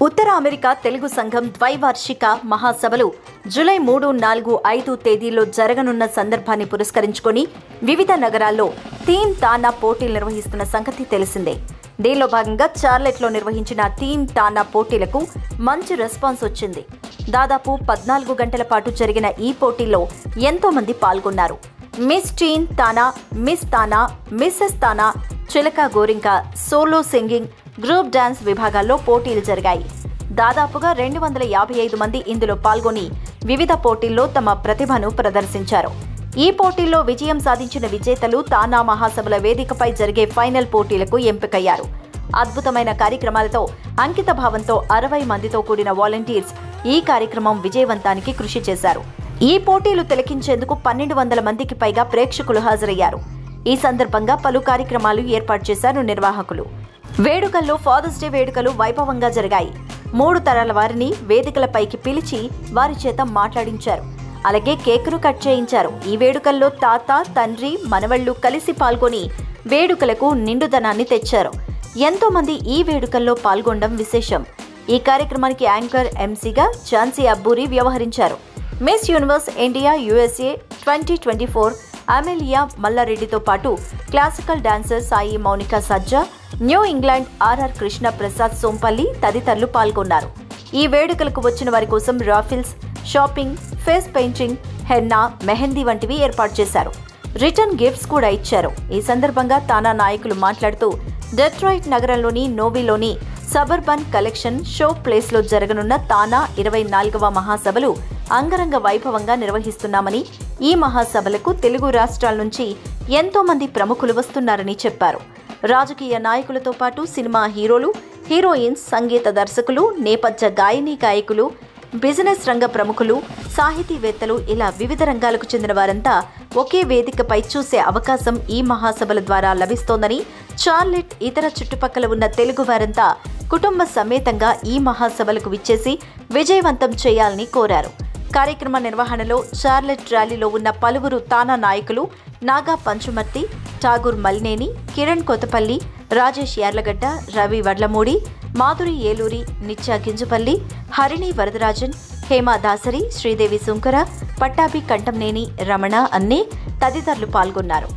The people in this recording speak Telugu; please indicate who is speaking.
Speaker 1: ఉత్తర అమెరికా తెలుగు సంఘం ద్వైవార్షిక మహాసభలు జూలై 3, 4, 5 తేదీల్లో జరగనున్న సందర్భాన్ని పురస్కరించుకొని వివిధ నగరాల్లో థీమ్ తానా పోటీలు నిర్వహిస్తున్న సంగతి తెలిసిందే. దీనిలో భాగంగా చార్లెట్లో నిర్వహించిన థీమ్ తానా పోటీలకు మంచి రెస్పాన్స్ వచ్చింది. దాదాపు 14 గంటల పాటు జరిగిన ఈ పోటీల్లో ఎంతో మంది పాల్గొన్నారు. మిస్ టీన్ తానా, మిస్ తానా, మిస్సెస్ తానా, చిలక గోరింక, సోలో సింగింగ్, గ్రూప్ డాన్స్ విభాగాల్లో పోటీలు జరిగాయి. దాదాపుగా 255 మంది ఇందులో పాల్గొని వివిధ పోటీల్లో తమ ప్రతిభను ప్రదర్శించారు. ఈ పోటీల్లో విజయం సాధించిన విజేతలు తానా మహాసభల వేదికపై జరిగే ఫైనల్ పోటీలకు ఎంపికయ్యారు. అద్భుతమైన కార్యక్రమాలతో, అంకిత భావంతో 60 మందితో కూడిన వాలంటీర్స్ ఈ కార్యక్రమం విజయవంతానికి కృషి చేశారు. ఈ పోటీలు తిలకించేందుకు 1200 మందికి పైగా ప్రేక్షకులు హాజరయ్యారు. ఈ సందర్భంగా పలు కార్యక్రమాలు ఏర్పాటు చేశారు నిర్వాహకులు. వేడుకల్లో ఫాదర్స్ డే వేడుకలు వైభవంగా జరిగాయి. 3 తరాల వారిని వేదికలపైకి పిలిచి వారి చేత మాట్లాడించారు. అలాగే కేకును కట్ చేయించారు. ఈ వేడుకల్లో తాత, తండ్రి, మనవళ్లు కలిసి పాల్గొని వేడుకలకు నిండుదనాన్ని తెచ్చారు. ఎంతో మంది ఈ వేడుకల్లో పాల్గొనడం విశేషం. ఈ కార్యక్రమానికి యాంకర్ ఎంసీగా ఝాన్సీ అబ్బూరి వ్యవహరించారు. Miss universe India USA 2024 Amelia మల్లారెడ్డితో పాటు classical dancer Sai Mounika Sajja, new England RR Krishna Prasad Sompalli తదితరులు పాల్గొన్నారు. ఈ వేడుకలకు వచ్చిన వారి కోసం raffles, shopping, face painting, henna, mehndi వంటివి ఏర్పాటు చేశారు. రిటర్న్ గిఫ్ట్స్ కూడా ఇచ్చారు. ఈ సందర్భంగా తానా నాయకులు మాట్లాడుతూ డెట్రాయిట్ నగరంలోని నోవిలోని సబర్బన్ కలెక్షన్ షో ప్లేస్లో జరగనున్న తానా 24వ మహాసభలు అంగరంగ వైభవంగా నిర్వహిస్తున్నామని, ఈ మహాసభలకు తెలుగు రాష్ట్రాల నుంచి ఎంతో మంది ప్రముఖులు వస్తున్నారని చెప్పారు. రాజకీయ నాయకులతో పాటు సినిమా హీరోలు, హీరోయిన్స్, సంగీత దర్శకులు, నేపథ్య గాయని గాయకులు, బిజినెస్ రంగ ప్రముఖులు, సాహితీవేత్తలు ఇలా వివిధ రంగాలకు చెందిన వారంతా ఒకే వేదికపై చూసే అవకాశం ఈ మహాసభల ద్వారా లభిస్తోందని, చార్లెట్, ఇతర చుట్టుపక్కల ఉన్న తెలుగు వారంతా కుటుంబ సమేతంగా ఈ మహాసభలకు విచ్చేసి విజయవంతం చేయాలని కోరారు. కార్యక్రమ నిర్వహణలో చార్లెట్ ర్యాలీలో ఉన్న పలువురు తానా నాయకులు నాగా పంచుమర్తి, ఠాగూర్ మలినేని, కిరణ్ కొత్తపల్లి, రాజేష్ యార్లగడ్డ, రవి వడ్లమూడి, మాధురి ఏలూరి, నిత్య గింజపల్లి, హరిణి వరదరాజన్, హేమా దాసరి, శ్రీదేవి సుంకర, పట్టాభి కంటంనేని, రమణ అన్నే తదితరులు పాల్గొన్నారు.